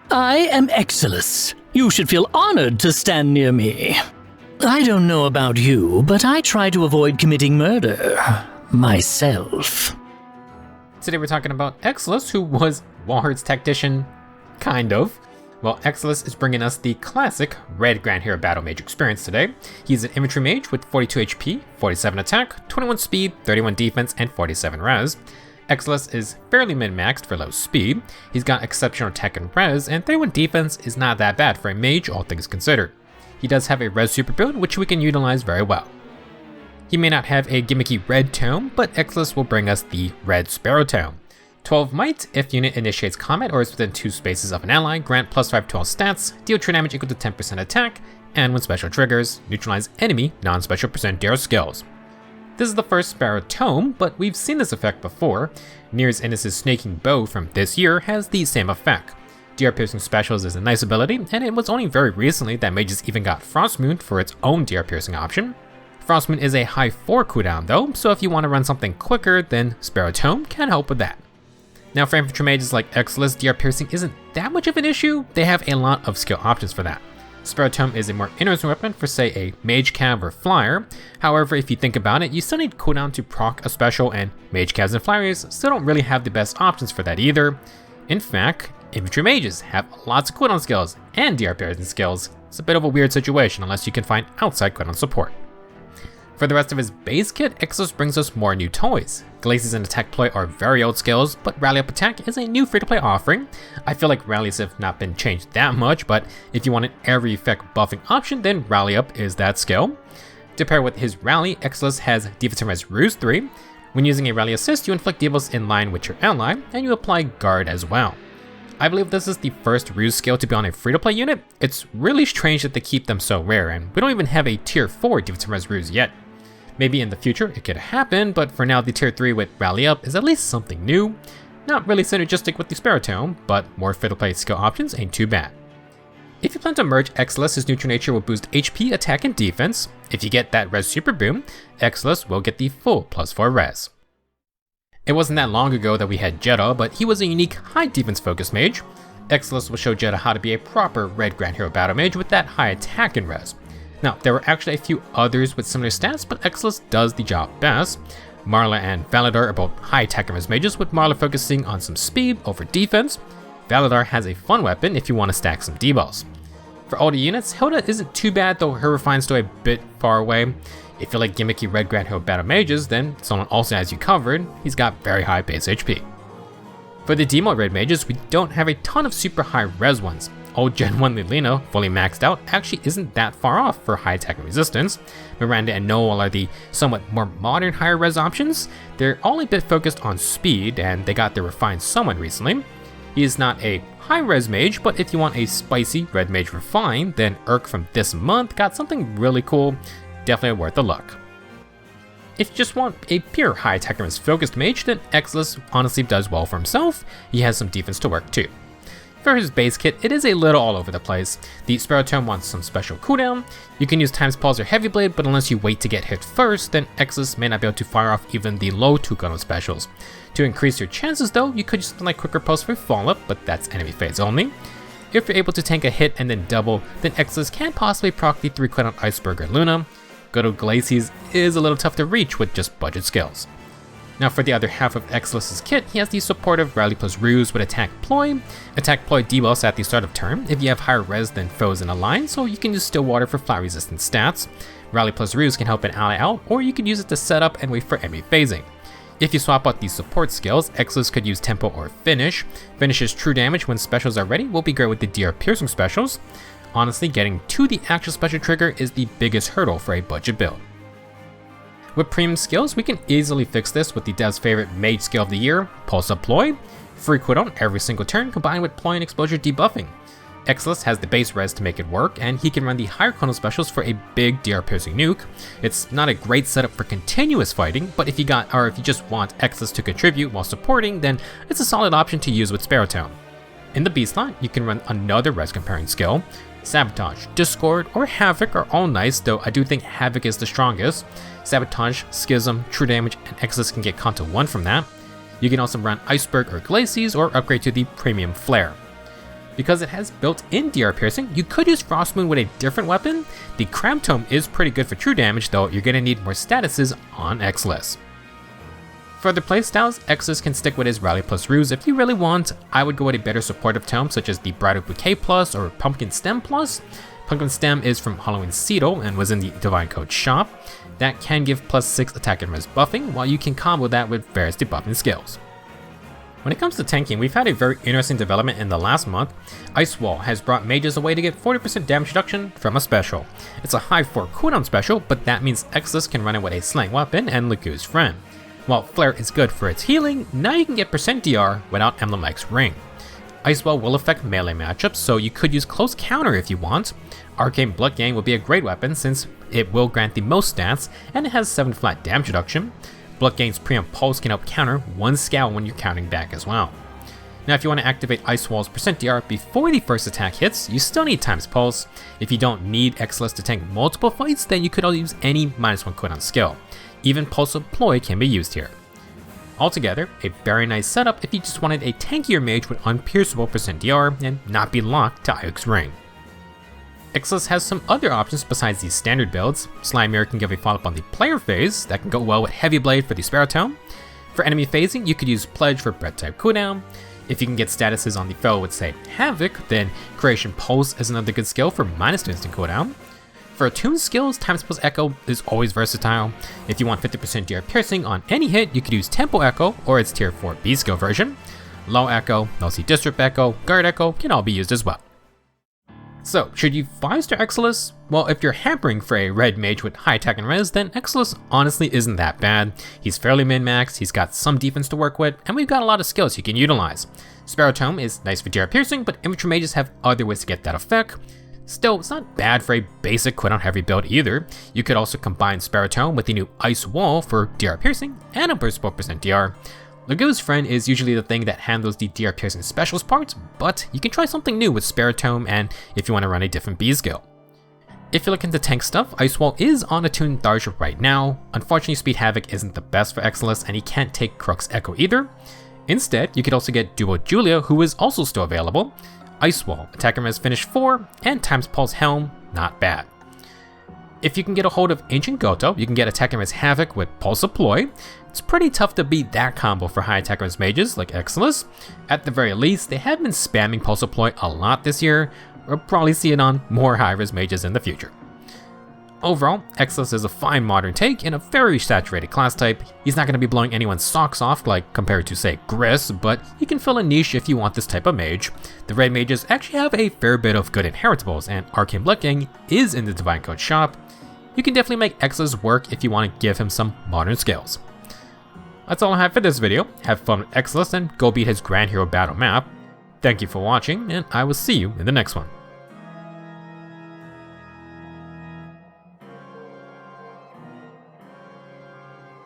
I am Excellus. You should feel honored to stand near me. I don't know about you, but I try to avoid committing murder myself. Today we're talking about Excellus, who was Walhard's tactician, kind of. Well, Excellus is bringing us the classic Red Grand Hero Battle Mage experience today. He's an infantry mage with 42 HP, 47 attack, 21 speed, 31 defense, and 47 res. Excellus is fairly min-maxed for low speed. He's got exceptional attack and res, and 31 defense is not that bad for a mage, all things considered. He does have a res super build, which we can utilize very well. He may not have a gimmicky red tome, but Excellus will bring us the red sparrow tome. 12 might, if unit initiates combat or is within 2 spaces of an ally, grant +5 to all stats, deal true damage equal to 10% attack, and when special triggers, neutralize enemy non-special % DR skills. This is the first Sparrow Tome, but we've seen this effect before. Nir's Innes' Snaking Bow from this year has the same effect. DR-Piercing Specials is a nice ability, and it was only very recently that mages even got Frostmoon for its own DR-Piercing option. Frostmoon is a high 4 cooldown though, so if you want to run something quicker, then Sparrow Tome can help with that. Now for infantry mages like Excellus, DR-Piercing isn't that much of an issue. They have a lot of skill options for that. Sparrow Tome is a more interesting weapon for say a Mage Cav or Flyer. However, if you think about it, you still need cooldown to proc a special, and Mage Cavs and Flyers still don't really have the best options for that either. In fact, infantry mages have lots of cooldown skills and DR-Piercing skills. It's a bit of a weird situation unless you can find outside cooldown support. For the rest of his base kit, Excellus brings us more new toys. Glacies and Attack Ploy are very old skills, but Rally Up Attack is a new free-to-play offering. I feel like rallies have not been changed that much, but if you want an every effect buffing option, then Rally Up is that skill. To pair with his Rally, Excellus has Defensive Res Ruse 3. When using a Rally Assist, you inflict debuffs in line with your ally, and you apply Guard as well. I believe this is the first Ruse skill to be on a free-to-play unit. It's really strange that they keep them so rare, and we don't even have a Tier 4 Defensive Res Ruse yet. Maybe in the future it could happen, but for now the Tier 3 with Rally Up is at least something new. Not really synergistic with the Sparrow Tome, but more free-to-play skill options ain't too bad. If you plan to merge Excellus, his neutral nature will boost HP, attack, and defense. If you get that res super boom, Excellus will get the full +4 res. It wasn't that long ago that we had Jeddah, but he was a unique high defense focused mage. Excellus will show Jeddah how to be a proper Red Grand Hero Battle Mage with that high attack and res. Now, there were actually a few others with similar stats, but Excellus does the job best. Marla and Valadar are both high attack and res mages, with Marla focusing on some speed over defense. Valadar has a fun weapon if you want to stack some debuffs. For older units, Hilda isn't too bad, though her refine's still a bit far away. If you like gimmicky Red Grand Hero Battle Mages, then Solon also has you covered. He's got very high base HP. For the demo Red Mages, we don't have a ton of super high res ones. Old Gen 1 Lilina, fully maxed out, actually isn't that far off for high attack and resistance. Miranda and Noel are the somewhat more modern higher res options. They're all a bit focused on speed, and they got their refined summon recently. He is not a high res mage, but if you want a spicy red mage refine, then Urk from this month got something really cool, definitely worth a look. If you just want a pure high attack and res focused mage, then Excellus honestly does well for himself. He has some defense to work too. For his base kit, it is a little all over the place. The Sparrow Tome wants some special cooldown. You can use Times Pulse or Heavy Blade, but unless you wait to get hit first, then Excellus may not be able to fire off even the low 2-gun specials. To increase your chances though, you could use something like Quicker Pulse for Follow Up, but that's enemy phase only. If you're able to tank a hit and then double, then Excellus can possibly proc the 3-cooldown Iceberg or Luna. Good old Glacies is a little tough to reach with just budget skills. Now for the other half of Excellus' kit, he has the supportive Rally plus Ruse with Attack Ploy. Attack Ploy debuffs at the start of turn if you have higher res than foes in a line, so you can use Stillwater for fly resistant stats. Rally plus Ruse can help an ally out, or you can use it to set up and wait for enemy phasing. If you swap out these support skills, Excellus could use Tempo or Finish. Finish's true damage when specials are ready will be great with the DR-Piercing specials. Honestly, getting to the actual special trigger is the biggest hurdle for a budget build. With premium skills, we can easily fix this with the dev's favorite mage skill of the year, Pulse Up Ploy. Free cooldown every single turn combined with Ploy and exposure debuffing. Excellus has the base res to make it work, and he can run the higher cooldown specials for a big DR-Piercing nuke. It's not a great setup for continuous fighting, but if you just want Excellus to contribute while supporting, then it's a solid option to use with Sparrow Tome. In the B slot, you can run another res comparing skill. Sabotage, Discord, or Havoc are all nice, though I do think Havoc is the strongest. Sabotage, Schism, True Damage, and Excellus can get Conto 1 from that. You can also run Iceberg or Glacies, or upgrade to the Premium Flare. Because it has built-in DR-Piercing, you could use Frostmoon with a different weapon. The Cram Tome is pretty good for true damage, though you're going to need more statuses on Excellus. For other playstyles, Excellus can stick with his Rally Plus Ruse if you really want. I would go with a better supportive tome such as the Bridal Bouquet Plus or Pumpkin Stem Plus. Pumpkin Stem is from Halloween Cedo and was in the Divine Code shop. That can give +6 attack and res buffing, while you can combo that with various debuffing skills. When it comes to tanking, we've had a very interesting development in the last month. Ice Wall has brought mages a way to get 40% damage reduction from a special. It's a high 4 cooldown special, but that means Excellus can run it with a slang weapon and Lagu's Friend. While Flare is good for its healing, now you can get % DR without Emblem X Ring. Ice Wall will affect melee matchups, so you could use Close Counter if you want. Arcane Blood Gain will be a great weapon since it will grant the most stats, and it has 7 flat damage reduction. Blood Gain's Pre and Pulse can help counter 1 scowl when you're counting back as well. Now if you want to activate Ice Wall's % DR before the first attack hits, you still need Times Pulse. If you don't need Excellus to tank multiple fights, then you could use any -1 cooldown skill. Even Pulse of Ploy can be used here. Altogether, a very nice setup if you just wanted a tankier mage with unpierceable % DR and not be locked to Iox's Ring. Excellus has some other options besides these standard builds. Slime Mirror can give a follow-up on the player phase, that can go well with Heavy Blade for the Sparrow Tome. For enemy phasing, you could use Pledge for breath type cooldown. If you can get statuses on the foe with say Havoc, then Creation Pulse is another good skill for -2 instant cooldown. For attuned skills, Times Plus Echo is always versatile. If you want 50% DR-Piercing on any hit, you could use Tempo Echo or its tier 4 B skill version. Low Echo, Nullsea Disrupt Echo, Guard Echo can all be used as well. So, should you 5-star Excellus? Well, if you're hampering for a red mage with high attack and res, then Excellus honestly isn't that bad. He's fairly min-maxed, he's got some defense to work with, and we've got a lot of skills you can utilize. Sparrow Tome is nice for DR-Piercing, but infantry mages have other ways to get that effect. Still, it's not bad for a basic cooldown heavy build either. You could also combine Sparrow Tome with the new Ice Wall for DR-Piercing and a burst 4% DR. Lagu's Friend is usually the thing that handles the DR-Piercing specials parts, but you can try something new with Sparrow Tome and if you want to run a different B skill. If you're looking to tank stuff, Ice Wall is on attuned Tharja right now. Unfortunately, Speed Havoc isn't the best for Excellus and he can't take Crux Echo either. Instead, you could also get Duo Julia, who is also still available. Ice Wall, attack and res finish 4, and Times Pulse Helm, not bad. If you can get a hold of Ancient Goto, you can get attack and res Havoc with Pulse of Ploy. It's pretty tough to beat that combo for high attack and res mages like Excellus. At the very least, they have been spamming Pulse of Ploy a lot this year. We'll probably see it on more high res mages in the future. Overall, Excellus is a fine modern take in a very saturated class type. He's not going to be blowing anyone's socks off like compared to say Gris, but he can fill a niche if you want this type of mage. The red mages actually have a fair bit of good inheritables, and Arcane Blood Gain is in the Divine Code shop. You can definitely make Excellus work if you want to give him some modern skills. That's all I have for this video. Have fun with Excellus and go beat his Grand Hero battle map. Thank you for watching, and I will see you in the next one.